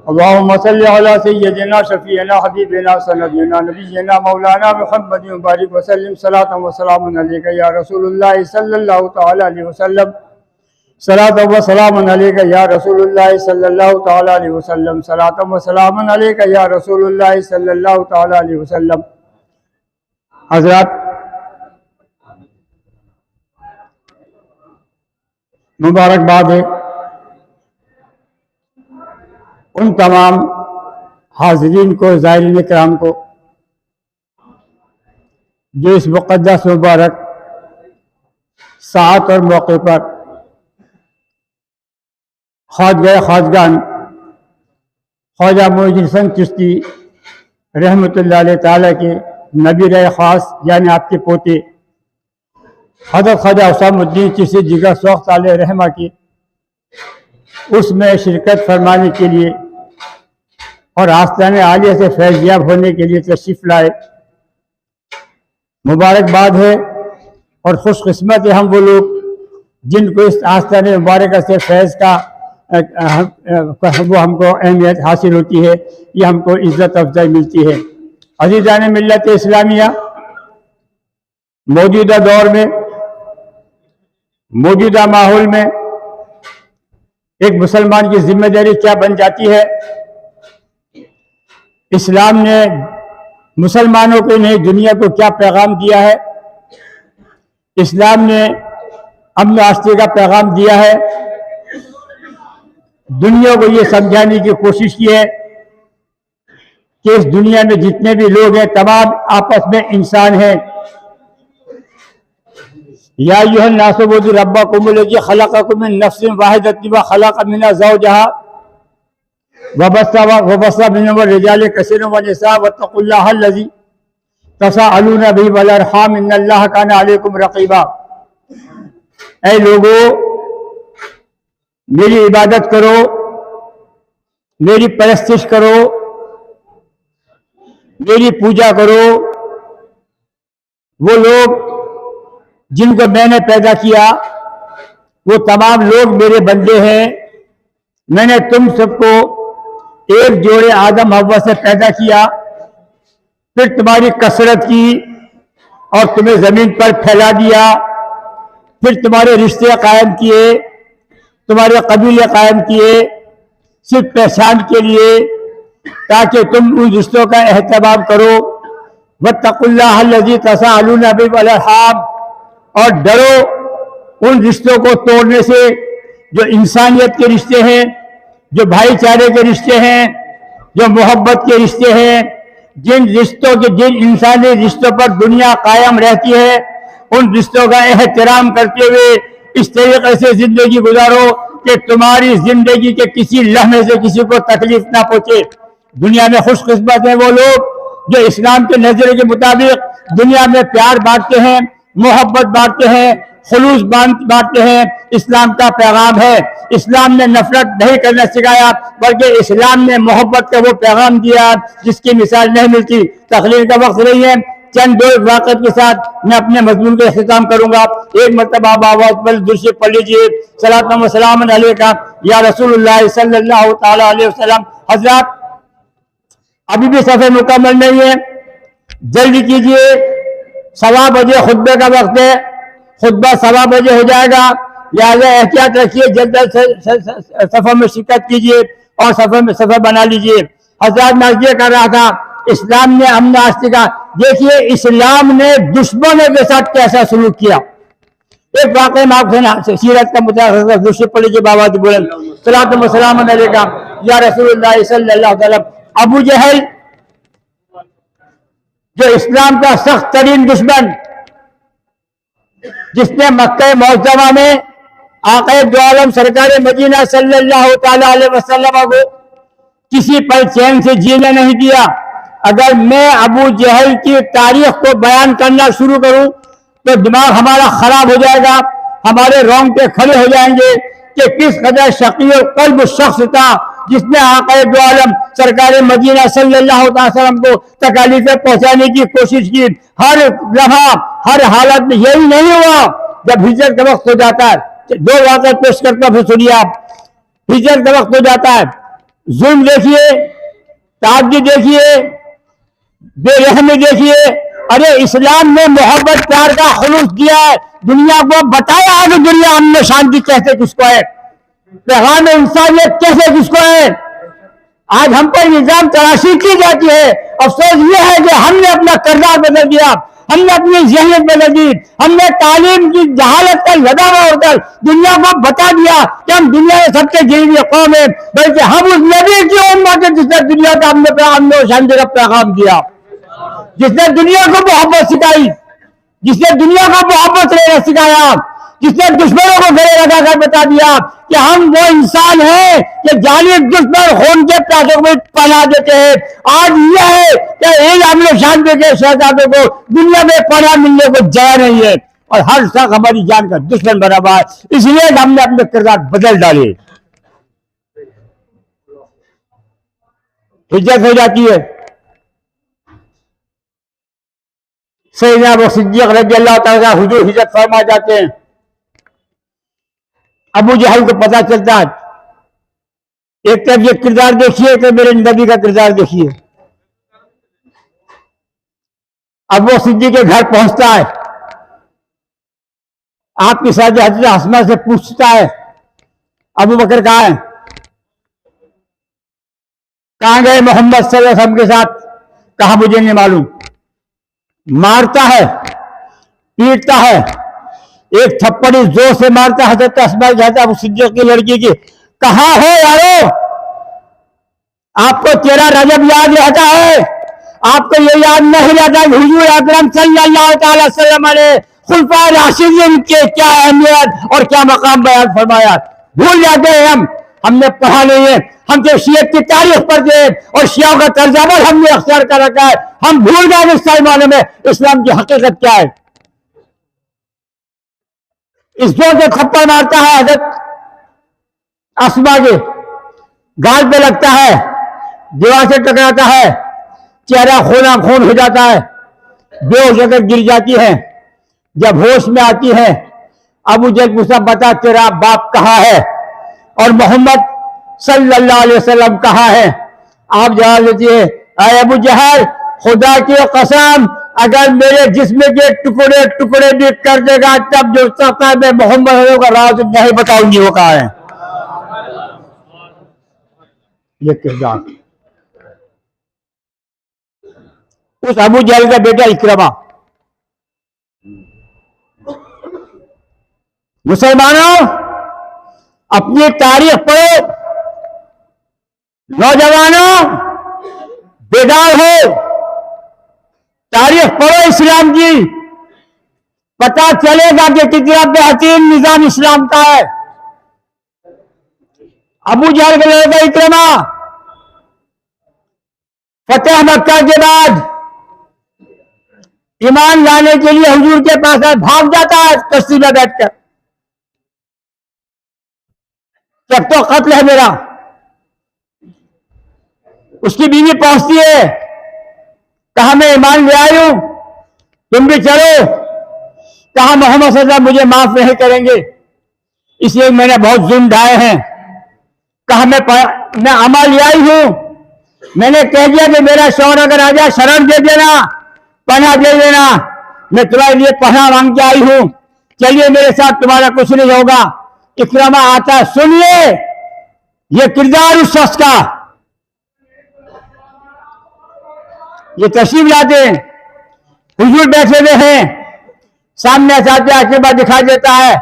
अल्लाहुम्मा सल्लि अला सय्यिदिना शफीना हबीबिना सनदना नबीना मौलाना मुहम्मद मुबारक वसल्लम सलातन व सलामुन अलैका या रसूलुल्लाह सल्लल्लाहु तआला अलैहि वसल्लम सलातन व सलामुन अलैका या रसूलुल्लाह सल्लल्लाहु तआला अलैहि वसल्लम सलातन व सलामुन अलैका या रसूलुल्लाह सल्लल्लाहु तआला अलैहि वसल्लम। हज़रात, मुबारकबाद है उन तमाम हाज़रीन को, ज़ायरीन किराम को, जो इस मुक़द्दस मुबारक साअत और मौके पर ख्वाजगान ख्वाजा मोइनुद्दीन हसन चिश्ती रहमतुल्लाह अलैह ताला के नबी रहे ख़ास यानी आपके पोते हज़रत ख्वाजा हुसैनुद्दीन चिश्ती जिगर सौख्त अलैह रहमा की उसमें शिरकत फरमाने के लिए और आस्ताने आलिया से फैज़याब होने के लिए तशरीफ़ लाए। मुबारकबाद है और खुशकिस्मत है हम वो लोग जिनको इस आस्ताने मुबारक से फैज़ का वो हमको अहमियत हासिल होती है, ये हमको इज़्ज़त अफजाई मिलती है। अज़ीज़ान मिल्लत इस्लामिया, मौजूदा दौर में, मौजूदा माहौल में एक मुसलमान की जिम्मेदारी क्या बन जाती है? इस्लाम ने मुसलमानों को नहीं दुनिया को क्या पैगाम दिया है? इस्लाम ने अमन आस्थे का पैगाम दिया है, दुनिया को ये समझाने की कोशिश की है कि इस दुनिया में जितने भी लोग हैं तमाम आपस में इंसान हैं। या अय्युहन नासु उबुदू रब्बकुम लज़ी खलक़कुम मिन नफ्सिन वाहिदतिन व खलक़ मिन्हा ज़ौजहा वबस्सा मिनहुम रिजालन कसीरन व निसा वत्तक़ुल्लाह अल्लज़ी तसाअलूना बिही वल अरहाम इन्नल्लाह काना अलैकुम रक़ीबा। ऐ लोगों, मेरी इबादत करो, मेरी परस्तिश करो, मेरी पूजा करो। वो लोग जिनको मैंने पैदा किया वो तमाम लोग मेरे बंदे हैं। मैंने तुम सबको एक जोड़े आदम हव्वा से पैदा किया, फिर तुम्हारी कसरत की और तुम्हें जमीन पर फैला दिया, फिर तुम्हारे रिश्ते कायम किए, तुम्हारे कबीले कायम किए सिर्फ पहचान के लिए, ताकि तुम उन रिश्तों का एहतमाम करो। वत्तक़ुल्लाह अल्लज़ी तसाअलूना बिही वल अरहाम, और डरो उन रिश्तों को तोड़ने से जो इंसानियत के रिश्ते हैं, जो भाईचारे के रिश्ते हैं, जो मोहब्बत के रिश्ते हैं, जिन इंसानी रिश्तों पर दुनिया कायम रहती है, उन रिश्तों का एहतराम करते हुए इस तरीके से जिंदगी गुजारो कि तुम्हारी जिंदगी के किसी लम्हे से किसी को तकलीफ ना पहुंचे। दुनिया में खुशकिस्मत है वो लोग जो इस्लाम के नजरिए के मुताबिक दुनिया में प्यार बांटते हैं, मोहब्बत बांटते हैं, खुलूस बांटते हैं। इस्लाम का पैगाम है, इस्लाम ने नफरत नहीं करना सिखाया, बल्कि इस्लाम ने मोहब्बत का वो पैगाम दिया जिसकी मिसाल नहीं मिलती। तकरीर का वक्त नहीं है, चंद दो वाक़िअत के साथ मैं अपने मज़मून का इख्तिताम करूंगा। एक मरतबा आप आवाज़ पर दुरूद पढ़ लीजिए, सलातन व सलामुन अलैका या रसूलुल्लाह सल्लल्लाहु तआला अलैहि वसल्लम। हज़रात, अभी भी सफ़र मुकम्मल नहीं है, जल्दी कीजिए। 1:15 बजे खुतबे का वक्त है, खुतबा 1:15 बजे हो जाएगा, लिहाजा एहतियात रखिए, जल्द सफ़र में शिरकत कीजिए और सफ़र बना लीजिए। हज़रात, मैं ये कर रहा था, इस्लाम ने अमन आस्थे का, देखिए इस्लाम ने दुश्मनों के साथ कैसा सलूक किया। एक वाक़या में आपसे सीरत का मुताबिक दूसरे पढ़ लीजिए, बाबा जी बोले सलातु व सलाम अलैका या रसूलुल्लाह सल्लल्लाहु अलैहि वसल्लम। अबू जहल जो इस्लाम का सख्त तरीन दुश्मन, जिसने मक्का मुअज़्ज़मा में आक़ा दो आलम सरकार मदीना सल्लल्लाहु तआला अलैहि वसल्लम को किसी पल चैन से जीने नहीं दिया। अगर मैं अबू जहल की तारीख को बयान करना शुरू करूं तो दिमाग हमारा खराब हो जाएगा, हमारे रोंगटे खड़े हो जाएंगे कि किस कदर शक़ी और क़ल्ब शख्स था जिसने आक़ा दो आलम सरकार मदीना सल्लल्लाहु अलैहि वसल्लम को तकालीफें पहुंचाने की कोशिश की। हर लम्हा, हर हालत में यही नहीं हुआ। जब हिजरत का वक्त हो जाता है, दो वाक़या पेश करता फिर सुनिए आप। हिजरत का वक्त हो जाता है, जुल्म देखिए, ताज्जुब देखिए, बेरहमी देखिए। अरे इस्लाम ने मोहब्बत प्यार का खुलूस दिया है, दुनिया को बताया है कि दुनिया अमन शांति कैसे किसको है, पैगाम इंसानियत कैसे किसको है। आज हम पर निजाम तराशी की जाती है। अफसोस यह है कि हमने अपना किरदार बदल दिया, हमने अपनी जहनीत बदल दी, हमने तालीम की जहालत का लदावा होकर दुनिया को बता दिया कि हम दुनिया में सबसे गिरी कौम है, बल्कि हम उस नबी की उम्मत है जिसने दुनिया का अमन और शांति का पैगाम दिया, जिसने दुनिया को मोहब्बत सिखाई, जिसने दुनिया को मोहब्बत रहना सिखाया, जिसने दुश्मनों को गले लगाकर बता दिया कि हम वो इंसान हैं कि जालिम दुश्मन खून के प्यासों को पनाह देते हैं। आज यह है कि इन अमन शांति के शहजादों को दुनिया में पनाह मिलने को जगह नहीं है और हर शख्स हमारी जान का दुश्मन बना हुआ है। इसलिए हमने अपने किरदार बदल डाले। हिज्जत हो जाती है। सैयदना अबू सिद्दीक़ रज़ियल्लाहु तआला हुजूर हिज्जत फरमा जाते हैं। अबू जहल को पता चलता है, एक तरफ ये किरदार देखिए तो मेरे नबी का किरदार देखिए। अबू सिद्दीक़ के घर पहुंचता है, आपकी साथ हज़रत अस्मा से पूछता है, अबू बकर कहाँ है, कहाँ गए मोहम्मद सल्लल्लाहु अलैहि वसल्लम के साथ, कहा मुझे नहीं मालूम। मारता है, पीटता है, एक थप्पड़ी जोर से मारता है हज़रत अस्मा अबू सिद्दीक़ की लड़की की। कहाँ हो यारो, आपको तेरा रजब याद रहता है, आपको ये याद नहीं रहता हुजूर अकरम सल्लल्लाहु अलैहि वसल्लम ने खुलफाए राशिदीन के क्या अहमियत और क्या मकाम बयान फरमाया। भूल जाते हैं हमने पढ़ा नहीं है, हम तो शियत की तारीख पढ़ते हैं और शियाओं का तर्जमा हमने अख्तियार कर रखा है। हम भूल गए इस मायने में इस्लाम की हकीकत क्या है। इस जोर से थप्पड़ मारता है हज़रत अस्मा के गाल पे लगता है, दीवार से टकराता है, चेहरा खूना खून हो जाता है, बेहोश होकर गिर जाती है। जब होश में आती है, अबू जहल पूछा, बता तेरा बाप कहाँ है और मोहम्मद सल्लल्लाहु अलैहि वसल्लम कहाँ है। आप जवाब देती है, अरे अबू जहल खुदा की कसम, अगर मेरे जिस्म के टुकड़े टुकड़े भी कर देगा तब जो सकता है मैं मोहम्मद का राज नहीं बताऊंगी वो कहाँ है। ये किरदार उस अबू जहल का बेटा इकरमा। मुसलमानों अपनी तारीख पढ़ो, नौजवानों बेदार हो, तारीख पढ़ो इस्लाम की, पता चलेगा कि कितना बेहतरीन निजाम इस्लाम का है। अबू जहल का लड़का इकरमा फतेह मक्का के बाद ईमान लाने के लिए हुजूर के पास भाग जाता है कश्ती में बैठकर, जब तो कत्ल है मेरा। उसकी बीवी पहुंचती है, कहा मैं ईमान ले आई हूं, तुम भी चलो। कहा मोहम्मद सल्लल्लाहु अलैहि वसल्लम मुझे माफ नहीं करेंगे, इसलिए मैंने बहुत जुल्म ढाए हैं। कहा मैं अमल ले आई हूं, मैंने कह दिया कि मेरा शौहर अगर आ जाए शरण दे देना, पनाह दे देना, मैं तुम्हारे लिए पनाह मांग के आई हूं, चलिए मेरे साथ, तुम्हारा कुछ नहीं होगा। इकरमा आता, सुनिए ये किरदार उस शख्स का, ये तशरीफ लाते हैं, हुजूर बैठे हुए हैं, सामने जाते आशीर्वाद दिखाई देता है।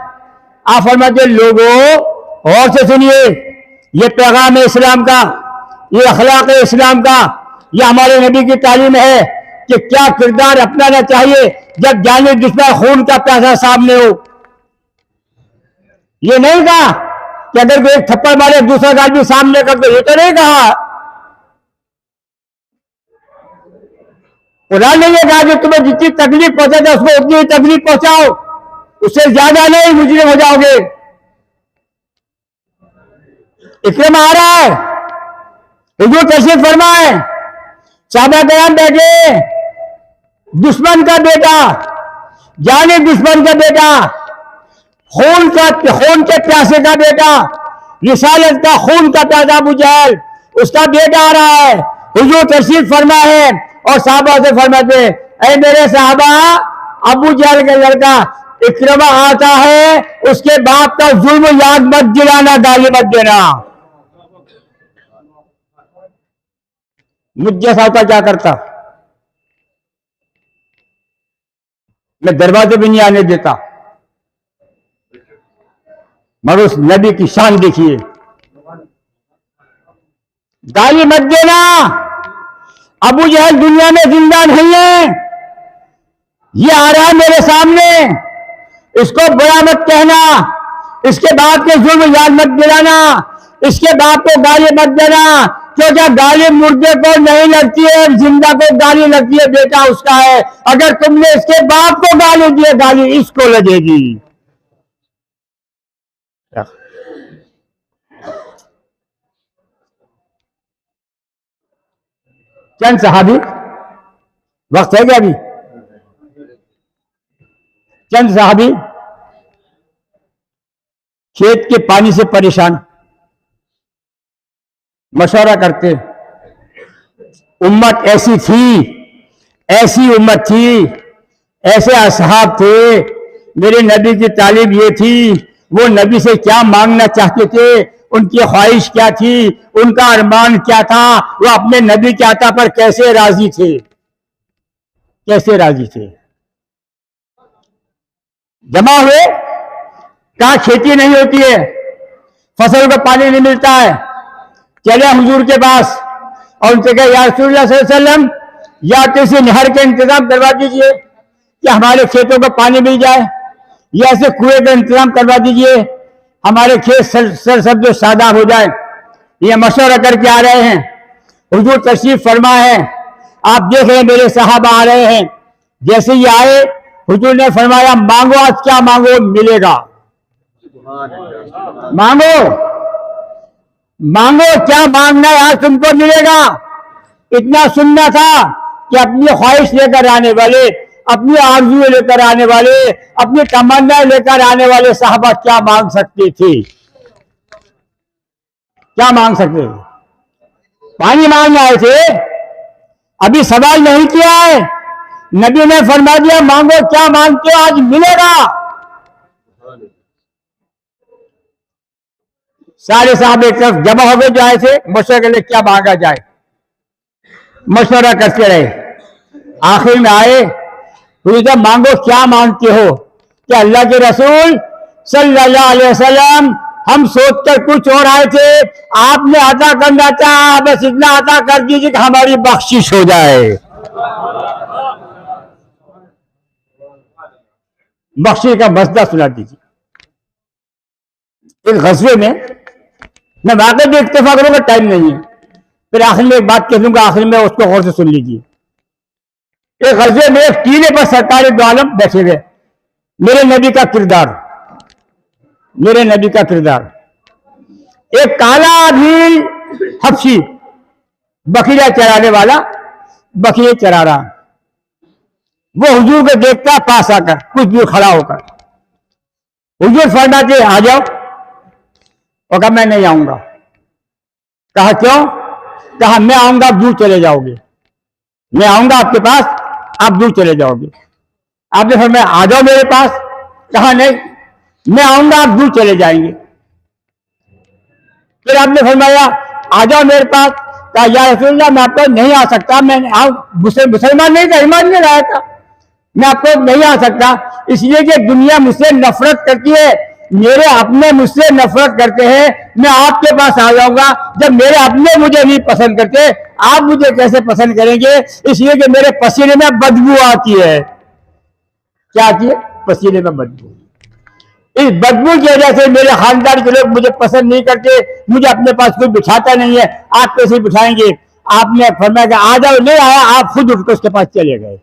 आप फरमाते लोगों और से सुनिए, ये पैगाम है इस्लाम का, ये अखलाक है इस्लाम का, ये हमारे नबी की तालीम है कि क्या किरदार अपनाना चाहिए जब जाने दुश्मन खून का प्यासा सामने हो। ये नहीं कहा कि अगर कोई एक थप्पड़ मारे दूसरा गाल भी सामने कर दो, ये तो नहीं कहा। कुरान ने ये कहा कि तुम्हें जितनी तकलीफ पहुंचाता उसको उतनी ही तकलीफ पहुंचाओ, उससे ज्यादा नहीं मुजरिम हो जाओगे। इकरमा आ रहा है, हुजूर तशरीफ फरमाए, साहबा किराम बैठे, दुश्मन का बेटा, जाने दुश्मन का बेटा, खून के प्यासे का बेटा, रिसालत का खून का प्यासा अबू जहल उसका बेटा आ रहा है, हुजूर तशरीफ फरमा है और साहबा से फरमाते, ऐ मेरे साहबा, अबू जहल का लड़का इकरमा आता है, उसके बाप का जुल्म याद मत दिलाना, गाली मत देना। मुझ जैसा होता क्या करता, मैं दरवाजे भी नहीं आने देता। मगर उस नबी की शान देखिए, गाली मत देना। अबू जहल दुनिया में जिंदा नहीं है, ये आ रहा है मेरे सामने, इसको बुरा मत कहना, इसके बाप के जुल्म याद मत दिलाना, इसके बाप को गाली मत देना, क्योंकि गाली मुर्दे को नहीं लगती है, जिंदा को गाली लगती है, बेटा उसका है। अगर तुमने इसके बाप को गाली दी, गाली इसको लगेगी। चंद सहाबी, वक्त है क्या अभी? चंद सहाबी खेत के पानी से परेशान, मशवरा करते, उम्मत ऐसी थी, ऐसी उम्मत थी, ऐसे असहाब थे, मेरे नबी की तालीम ये थी, वो नबी से क्या मांगना चाहते थे, उनकी ख्वाहिश क्या थी, उनका अरमान क्या था, वो अपने नबी के आता पर कैसे राजी थे, कैसे राजी थे। जमा हुए, कहा खेती नहीं होती है, फसल को पानी नहीं मिलता है, चले हुजूर के पास और उनसे कहे, या रसूलुल्लाह सल्लल्लाहु अलैहि वसल्लम, या किसी नहर के इंतजाम करवा दीजिए कि हमारे खेतों को पानी मिल जाए, या ऐसे कुएं का इंतजाम करवा दीजिए, हमारे खेत सरसब्ज शादाब हो जाए। ये मशवरा करके आ रहे हैं, हुजूर तशरीफ फरमा है, आप देख रहे हैं मेरे साहब आ रहे हैं। जैसे ही आए, हुजूर ने फरमाया, मांगो, आज क्या मांगो मिलेगा, मांगो मांगो, क्या मांगना है आज तुमको मिलेगा। इतना सुनना था कि अपनी ख्वाहिश लेकर आने वाले, अपनी आरज़ू लेकर आने वाले, अपनी तमन्ना लेकर आने वाले साहबा क्या मांग सकते थे, क्या मांग सकते थे? पानी मांगने आए थे, अभी सवाल नहीं किया है, नबी ने फरमा दिया, मांगो, क्या मांगते हो आज मिलेगा। सारे साहब एक तरफ जमा हो गए जो आए थे, मशवरा के लिए क्या मांगा जाए, मशवरा करते रहे। आखिर में आए, तो मांगो, क्या मांगते हो? कि अल्लाह के रसूल सल्लल्लाहु अलैहि वसल्लम, हम सोचकर कुछ और आए थे, आपने अता करना चाहा, बस इतना अता कर दीजिए कि हमारी बख्शिश हो जाए। बख्शिश का मसला सुना दीजिए। इस गज़वे में मैं वाकई भी इत्तेफाक करूंगा, टाइम नहीं है, फिर आखिर में एक बात कह दूंगा, आखिर में उसको गौर से सुन लीजिए। एक गज़वे में एक टीले पर सरकार दो आलम बैठे हुए, मेरे नबी का किरदार, मेरे नबी का किरदार। एक काला भील हबशी, बकरियां चराने वाला, बकरियां चरा रहा, वो हुजूर को देखता पास आकर, कुछ दूर खड़ा होकर। हुजूर फरमाते, आ जाओ। और कहा, मैं नहीं आऊंगा। कहा, क्यों? कहा, मैं आऊंगा, आप दूर चले जाओगे, मैं आऊंगा आपके पास, आप दूर चले जाओगे। आपने फरमाया, आ जाओ मेरे पास। कहा, नहीं, मैं आऊंगा, आप दूर चले जाएंगे। फिर आपने फरमाया, आ जाओ मेरे पास। कहा, या रसूलल्लाह, मैं आपको नहीं आ सकता, मैं मुसलमान नहीं था, ईमान नहीं लाया था, मैं आपको नहीं आ सकता, इसलिए कि दुनिया मुझसे नफरत करती है, मेरे अपने मुझसे नफरत करते हैं, मैं आपके पास आ जाऊंगा। जब मेरे अपने मुझे नहीं पसंद करते, आप मुझे कैसे पसंद करेंगे? इसलिए कि मेरे पसीने में बदबू आती है। क्या आती है? पसीने में बदबू। इस बदबू की वजह से मेरे खानदान के लोग मुझे पसंद नहीं करते, मुझे अपने पास कोई बिठाता नहीं है, आप कैसे बिठाएंगे? आपने फरमाया कि आ जाओ, नहीं आया, आप खुद उठकर उसके पास चले गए,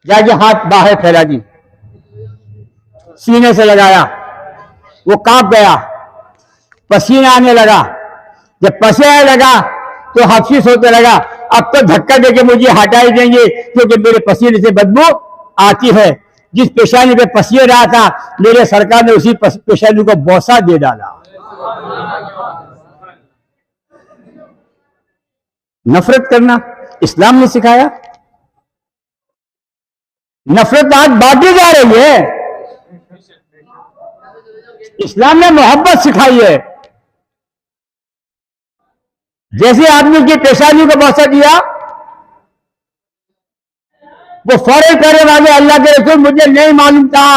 जाके हाथ बाहर फैला दी, सीने से लगाया, वो कांप गया, पसीना आने लगा। जब पसीना लगा तो हफ्सी सोचने लगा, अब तो धक्का देके मुझे हटा ही देंगे, क्योंकि मेरे पसीने से बदबू आती है। जिस पेशानी पे पसीना रहा था, मेरे सरकार ने उसी पेशानी को बौसा दे डाला। नफरत करना इस्लाम ने सिखाया? नफरत आज बांटी जा रही है। इस्लाम ने मोहब्बत सिखाई है। जैसे आदमी की पेशानी को बसा दिया, वो फौरन करे वाले अल्लाह के रसूल मुझे नहीं मालूम था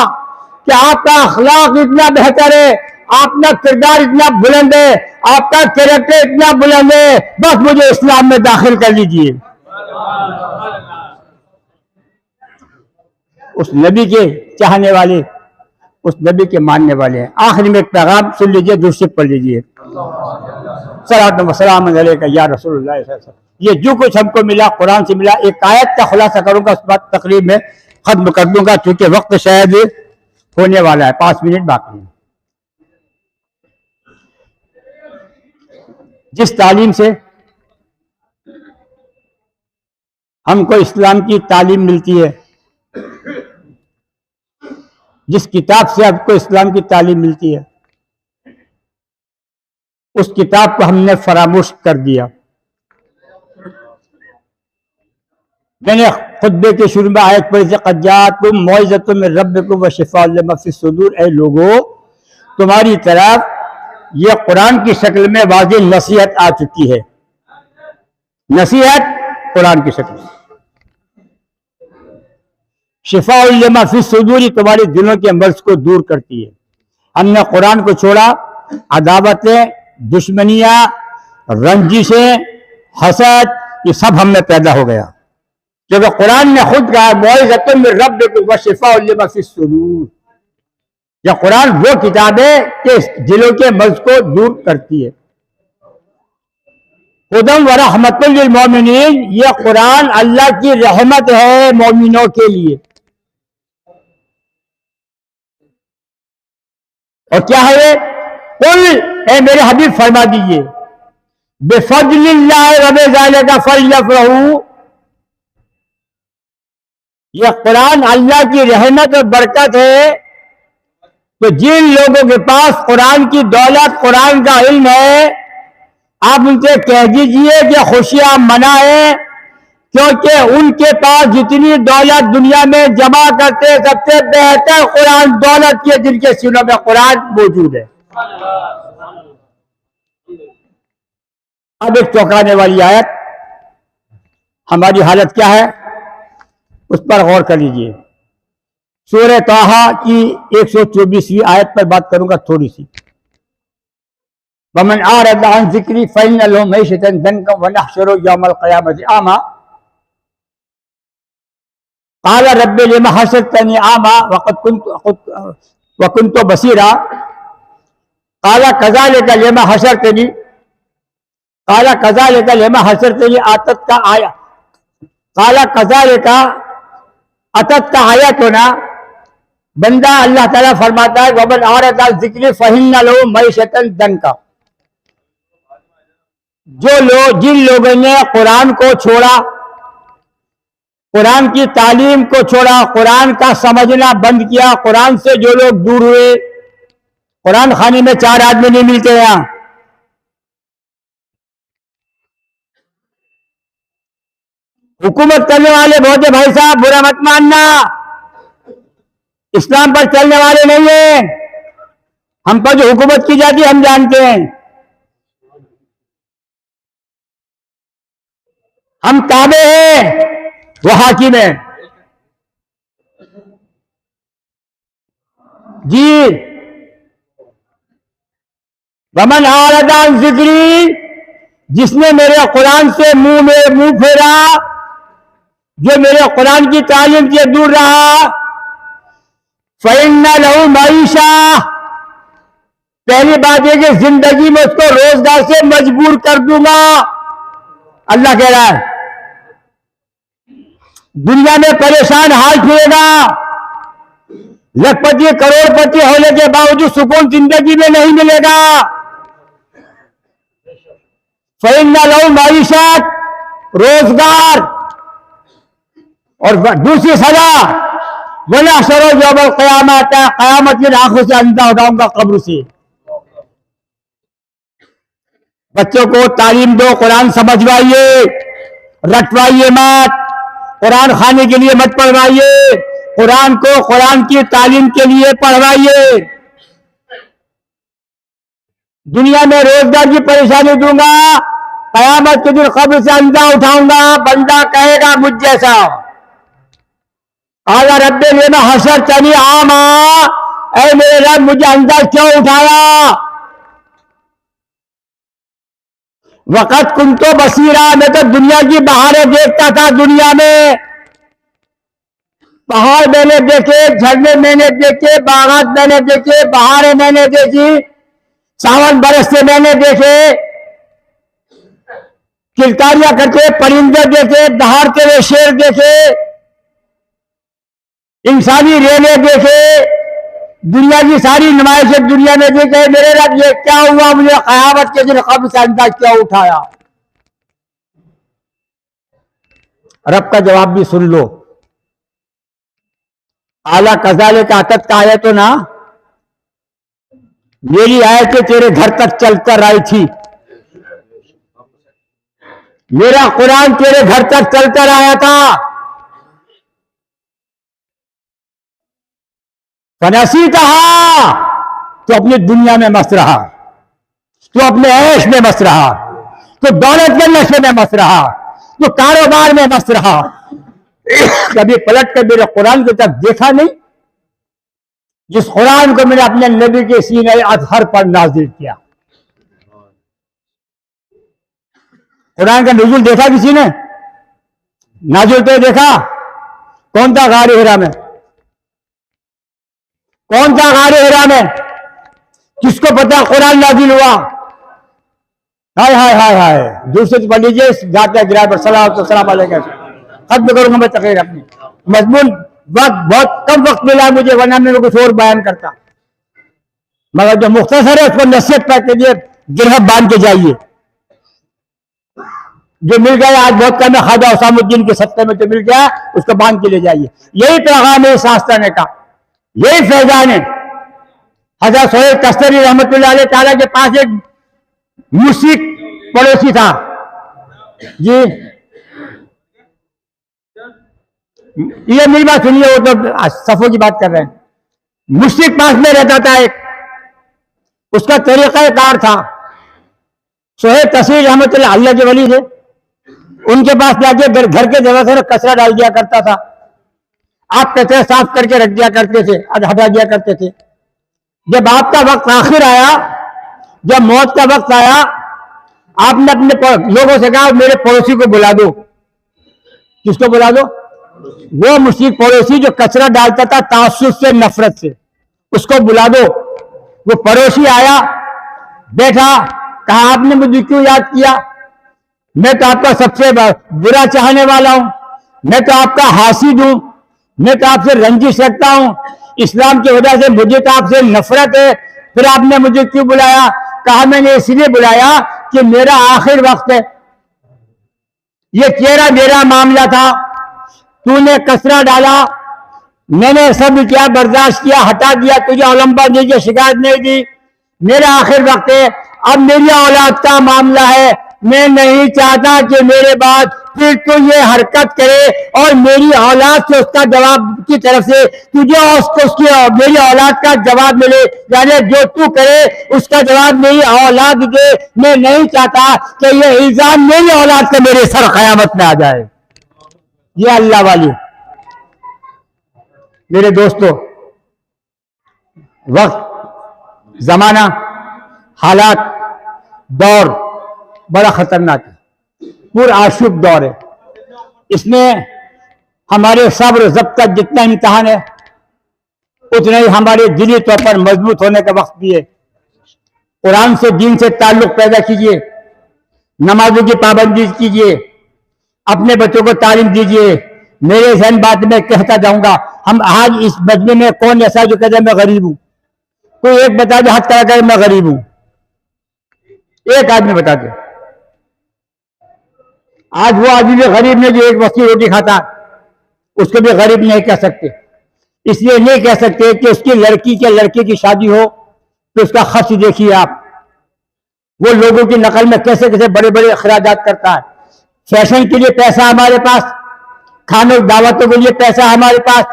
कि आपका अखलाक इतना बेहतर है, आपका किरदार इतना बुलंद है, आपका कैरेक्टर इतना बुलंद है, बस मुझे इस्लाम में दाखिल कर लीजिए। उस नबी के चाहने वाले, उस नबी के मानने वाले हैं। आखिर में एक पैगाम सुन लीजिए, दूसरे पढ़ लीजिए। सलात व सलाम अलैका या रसूलुल्लाह। ये जो कुछ हमको मिला कुरान से मिला, एक आयत का खुलासा करूंगा, उस बात तकरीब में खत्म कर दूंगा, क्योंकि वक्त शायद होने वाला है, 5 मिनट बाकी है। जिस तालीम से हमको इस्लाम की तालीम मिलती है, जिस किताब से आपको इस्लाम की तालीम मिलती है, उस किताब को हमने फरामोश कर दिया। मैंने खुतबे के शुरू में आयत पढ़ी थी, क़द्जाअतकुम मौइज़तुम मिन रब्बिकुम व शिफ़ाउन लिमा फ़िस सुदूर। ऐ लोगो, तुम्हारी तरफ ये कुरान की शक्ल में वाज़ेह नसीहत आ चुकी है। नसीहत कुरान की शक्ल में। शिफ़ाउन लिमा फ़िस सुदूर, तुम्हारे दिलों के मर्ज को दूर करती है। हमने कुरान को छोड़ा, अदावतें, दुश्मनियां, रंजिशें, हसद, ये सब हमें पैदा हो गया, क्योंकि कुरान ने खुद कहा मौइज़तुम मिन रब्बिकुम व शिफ़ाउन लिमा फ़िस सुदूर। यह कुरान वो किताब है कि दिलों के मर्ज को दूर करती है। हुदम व रहमतुल लिल मोमिनीन, यह कुरान अल्लाह की रहमत है मोमिनों के लिए। और क्या है? कुल, ए मेरे हबीब फरमा दीजिए, बिफज़लिल्लाहि व बिज़ालिका फल्यफ़रहू, यह कुरान अल्लाह की रहमत और बरकत है। तो जिन लोगों के पास कुरान की दौलत, कुरान का इल्म है, आप उनसे कह दीजिए कि खुशियां मनाएं, क्योंकि उनके पास जितनी दौलत दुनिया में जमा करते, सबसे बेहतर कुरान दौलत की, जिनके सीनों में कुरान मौजूद है। अब एक चौंकाने वाली आयत, हमारी हालत क्या है उस पर गौर कर लीजिए। सूरह ताहा की 124वीं आयत पर बात करूंगा थोड़ी सी। वमन आरद अन ज़िक्री फ़इन्न लहू मईशतन दंका व नहशुरहु यौमल क़ियामति आमा क़ाल रब्बि लिमा हशरतनी आमा व कुन्तु बसीरा क़ाल कज़ालिका लिमा हशरतनी क़ाल कज़ालिका लिमा हशरतनी आतत का आया क़ाल कज़ालिका अतत का आयतुना। बंदा, अल्लाह ताला फरमाता है वमन आरद अन ज़िक्री फ़इन्न लहू मईशतन दंका, जिन लोगों ने कुरान को छोड़ा, कुरान की तालीम को छोड़ा, कुरान का समझना बंद किया, कुरान से जो लोग दूर हुए, कुरान खाने में 4 आदमी नहीं मिलते यहां। हुकूमत करने वाले बहुत है भाई साहब, बुरा मत मानना, इस्लाम पर चलने वाले नहीं है। हम पर जो हुकूमत की जाती है हम जानते हैं। हम ताबे हैं, वो हाकिम है जी। वमन आरद अन ज़िक्री, जिसने मेरे कुरान से मुंह फेरा, जो मेरे कुरान की तालीम से दूर रहा, फ़इन्न लहू मईशा, पहली बात यह कि जिंदगी में उसको रोजगार से मजबूर कर दूंगा। अल्लाह कह रहा है दुनिया में परेशान हाल फिरेगा, लखपति करोड़पति होने के बावजूद सुकून जिंदगी में नहीं मिलेगा। फ़इन्न लहू मईशत, रोजगार, और दूसरी सजा वनहशुरहु यौमल क़ियामत, क़यामत की आंखों से अंधा उठाऊंगा कब्र से। बच्चों को तालीम दो, कुरान समझवाइए, रटवाइए मत, कुरान खाने के लिए मत पढ़वाइए, कुरान को कुरान की तालीम के लिए पढ़वाइए। दुनिया में रोजगार की परेशानी दूंगा, कयामत के दिन कब्र से अंधा उठाऊंगा, बंदा कहेगा मुझ जैसा। आला रब्बे लेना हसर चली आमा, ऐ मेरे रब मुझे अंधा क्यों उठाया। वक़्त कुन तो बसीरा, मैं तो दुनिया की बहारें देखता था। दुनिया में पहाड़ मैंने देखे, झरने मैंने देखे, बागात मैंने देखे, बहारें मैंने देखी, सावन बरस से मैंने देखे, किलकारियां करके परिंदे देखे, दहाड़ते हुए शेर देखे, इंसानी रेले देखे, दुनिया की सारी नुमाइशें दुनिया में देखे। मेरे रब ये क्या हुआ, मुझे क़यामत के दिन कब्र से अंधा क्यों उठाया। रब का जवाब भी सुन लो। आला कजाले का आतत का आया तो ना, मेरी आयतें तेरे घर तक चलकर आई थी, मेरा कुरान तेरे घर तक चलकर आया था। फनसी कहा तो अपनी दुनिया में मस्त रहा, तो अपने ऐश में मस्त रहा, तो दौलत के नशे में मस्त रहा, तो कारोबार में मस्त रहा। कभी पलट कर मेरे कुरान की तरफ देखा नहीं, जिस कुरान को मैंने अपने नबी के सीने अज़हर पर नाजिल किया। कुरान का नुज़ूल देखा किसी ने? नाजिल तो देखा? कौन था गारे हिरा में? कौन था गारे हिरा में? किसको पता कुरान नाजिल हुआ? हाय हाय हाय हाय, दूसरे पढ़ लीजिए, जाते गिरा पर सलाम अलैकुम। खत्म करूंगा मैं तकरीर अपनी, मजमून वक्त बहुत कम वक्त मिला मुझे, वरना मैं कुछ और बयान करता, मगर जो मुख्तसर है उसको नसीहत करके लिए गिरह बांध के जाइए। जो मिल गया आज बहुत कम है, ख्वाजा हुसैनुद्दीन के सत्ते में जो मिल गया उसको बांध के ले जाइए। यही पैगाम है शास्त्र का, यही फैजान है। हज़रत सोहेल कस्तरी रहमतुल्लाह अलैह ताला के पास एक मुश्रिक पड़ोसी था जी, ये मेरी बात सुनिए, वो तो सफों की बात कर रहे हैं। मुश्रिक पास में रहता था एक, उसका तरीका कार था। सोहेल कस्तरी रहमतुल्लाह अल्लाह के वली थे, उनके पास जाके घर के दरवाजे में कचरा डाल दिया करता था। आप कचरा साफ करके रख दिया करते थे, हटा दिया करते थे। जब आपका वक्त आखिर आया, जब मौत का वक्त आया, आपने अपने लोगों से कहा मेरे पड़ोसी को बुला दो। किसको बुला दो? वो मुश्रिक पड़ोसी जो कचरा डालता था तासुब से, नफरत से, उसको बुला दो। वो पड़ोसी आया, बैठा, कहा आपने मुझे क्यों याद किया? मैं तो आपका सबसे बुरा चाहने वाला हूं, मैं तो आपका हासिद हूं, मैं तो आपसे रंजिश रखता हूं, इस्लाम की वजह से मुझे तो आपसे नफरत है। फिर आपने मुझे क्यों बुलाया? कहा मैंने इसलिए बुलाया कि मेरा आखिर वक्त है, ये तेरा मेरा मामला था, तूने कचरा डाला, मैंने सब किया, बर्दाश्त किया, हटा दिया, तुझे औलंबा दी कि शिकायत नहीं दी, मेरा आखिर वक्त है, अब मेरी औलाद का मामला है, मैं नहीं चाहता कि मेरे बाद फिर तू ये हरकत करे और मेरी औलाद से उसका जवाब की तरफ से तुझे उसकी मेरी औलाद का जवाब मिले, यानी जो तू करे उसका जवाब मेरी औलाद दे। मैं नहीं चाहता कि ये इल्जाम मेरी औलाद से मेरे सर क़यामत में आ जाए। ये अल्लाह वाली। मेरे दोस्तों, वक्त, जमाना, हालात, दौर बड़ा खतरनाक है, पूरा आशुब दौर है। इसमें हमारे सब्र ज़ब्त का जितना इम्तहान है, उतना ही हमारे दिली तौर पर मजबूत होने का वक्त भी है। कुरान से, दीन से ताल्लुक पैदा कीजिए, नमाजों की पाबंदी कीजिए, अपने बच्चों को तालीम दीजिए। मेरे जहन बात में कहता जाऊंगा, हम आज इस मजमे में कौन ऐसा जो कहता है मैं गरीब हूं? कोई एक बता दे, हाथ करा कर मैं गरीब हूं, एक आदमी बता दे। आज वो आदमी भी गरीब नहीं जो एक वक्त की रोटी खाता, उसको भी गरीब नहीं कह सकते। इसलिए नहीं कह सकते कि उसकी लड़की के लड़के की शादी हो तो उसका खर्च देखिए आप, वो लोगों की नकल में कैसे कैसे बड़े बड़े अखराजात करता है। फैशन के लिए पैसा हमारे पास, खानों दावतों के लिए पैसा हमारे पास,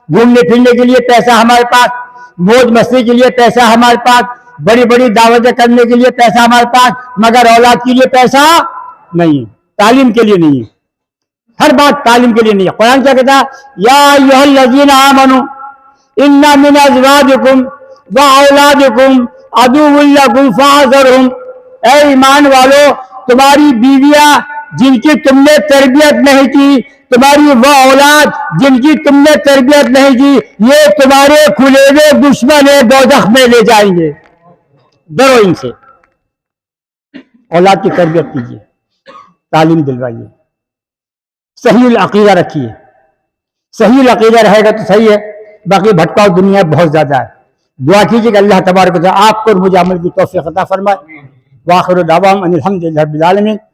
घूमने फिरने के लिए पैसा हमारे पास, मौज मस्ती के लिए पैसा हमारे पास, बड़ी बड़ी दावतें करने के लिए पैसा हमारे पास, मगर औलाद के लिए पैसा नहीं है, तालीम के लिए नहीं है। हर बात तालीम के लिए नहीं है। कुरान क्या कहता है? या अय्युहल्लज़ीना आमनू इन्ना मिन अज़वाजिकुम व औलादिकुम अदुव्वुल लकुम फहज़रहुम। ऐ ईमान वालो, तुम्हारी बीवियां जिनकी तुमने तरबियत नहीं की, तुम्हारी वह औलाद जिनकी तुमने तरबियत नहीं की, ये तुम्हारे खुले हुए दुश्मन है, दोज़ख में ले जाएंगे। डरो इनसे। औलाद की तरबियत कीजिए, तालीम दिलवाइए, सही अकीदा रखिए। सही अकीदा रहेगा तो सही है, बाकी भटकाव दुनिया बहुत ज्यादा है। दुआ कीजिए कि अल्लाह तबारक व तआला आपको और मुझे अमल की तौफीक अता फरमाए। वाखिर दावाम अनिल हम्दुलिल्लाहि रब्बिल आलमीन।